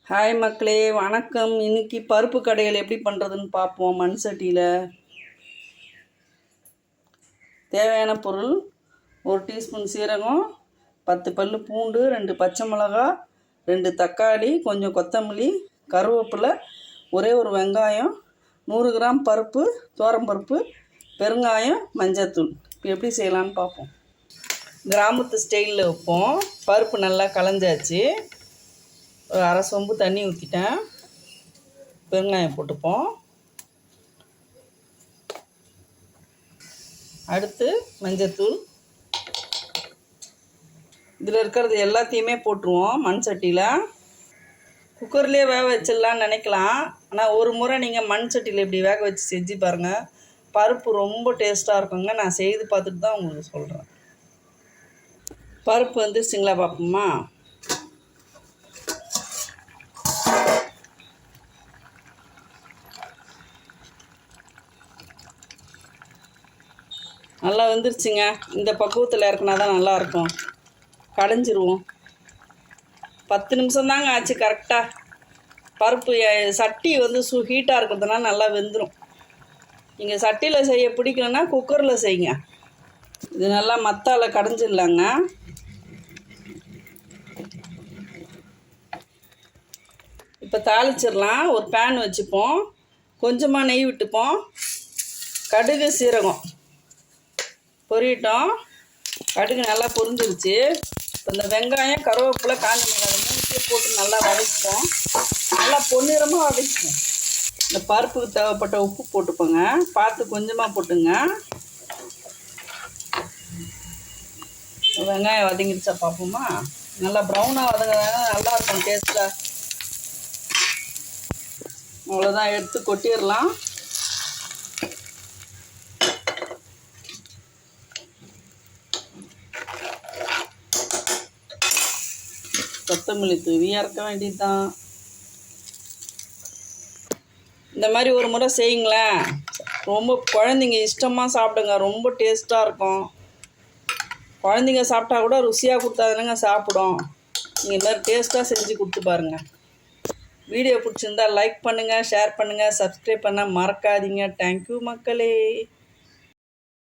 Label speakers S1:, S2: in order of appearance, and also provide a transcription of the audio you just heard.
S1: Hi மக்களே, வணக்கம். இன்னைக்கு பருப்பு கடையில் எப்படி பண்ணுறதுன்னு பார்ப்போம். மண் சட்டியில் தேவையான பொருள்: 1 டீஸ்பூன் சீரகம், 10 பல் பூண்டு, 2 பச்சை மிளகா, 2 தக்காளி, கொஞ்சம் கொத்தமல்லி, கருவேப்பிலை, ஒரே ஒரு வெங்காயம், 100 கிராம் பருப்பு, துவரம்பருப்பு, பெருங்காயம், மஞ்சத்தூள். இப்போ எப்படி செய்யலான்னு பார்ப்போம். கிராமத்து ஸ்டைலில் வைப்போம். பருப்பு நல்லா களைஞ்சாச்சு. ஒரு அரை சொம்பு தண்ணி ஊற்றிட்டேன். பெருங்காயம் போட்டுப்போம். அடுத்து மஞ்சத்தூள். இதில் இருக்கிறது எல்லாத்தையுமே போட்டுருவோம். மண் சட்டியில் குக்கர்லேயே வேக வச்சிடலான்னு நினைக்கலாம். ஆனால் ஒரு முறை நீங்கள் மண் சட்டியில் இப்படி வேக வச்சு செஞ்சு பாருங்கள். பருப்பு ரொம்ப டேஸ்ட்டாக இருக்குங்க. நான் செய்து பார்த்துட்டு தான் உங்களுக்கு சொல்கிறேன். பருப்பு வந்துருச்சுங்களா பார்ப்போமா. நல்லா வெந்துருச்சுங்க. இந்த பக்குவத்தில் இறக்குனா தான் நல்லாயிருக்கும். கடைஞ்சிருவோம். 10 நிமிஷம் தாங்க ஆச்சு கரெக்டாக. பருப்பு சட்டி வந்து ஹீட்டாக இருக்கிறதுனால நல்லா வெந்துடும். நீங்கள் சட்டியில் செய்ய பிடிக்கலன்னா குக்கரில் செய்யுங்க. இது நல்லா மத்தால கடைஞ்சிடலாங்க. இப்போ தாளிச்சிடலாம். ஒரு பேன் வச்சுப்போம். கொஞ்சமாக நெய் விட்டுப்போம். கடுகு சீரகம் பொரியட்டும். கடுகு நல்லா பொரிஞ்சிருச்சு. இப்போ இந்த வெங்காயம், கருவேப்பிலை, காஞ்ச மிளகாய் மூணுத்தையும் போட்டு நல்லா வதக்கிப்போம். நல்லா பொன்னிறமாக வதக்கிப்போம். இந்த பருப்புக்கு தேவைப்பட்ட உப்பு போட்டுப்போங்க. பார்த்து கொஞ்சமாக போட்டுங்க. வெங்காயம் வதங்கிடுச்சா பார்ப்போமா. நல்லா ப்ரௌனாக வதங்கினா நல்லாயிருக்கும் டேஸ்ட்டாக. அவ்வளோதான், எடுத்து கொட்டிடலாம். கொத்தமல்லி தூவி இறக்க வேண்டியது தான். இந்த மாதிரி ஒரு முறை செய்யுங்களேன். ரொம்ப குழந்தைங்க இஷ்டமாக சாப்பிடுங்க. ரொம்ப டேஸ்ட்டாக இருக்கும். குழந்தைங்க சாப்பிட்டா கூட ருசியாக கொடுத்தாதானுங்க சாப்பிடும். நீங்கள் இந்த மாதிரி டேஸ்ட்டாக செஞ்சு கொடுத்து பாருங்கள். வீடியோ பிடிச்சிருந்தா லைக் பண்ணுங்கள், ஷேர் பண்ணுங்கள், சப்ஸ்கிரைப் பண்ண மறக்காதீங்க. தேங்க்யூ மக்களே.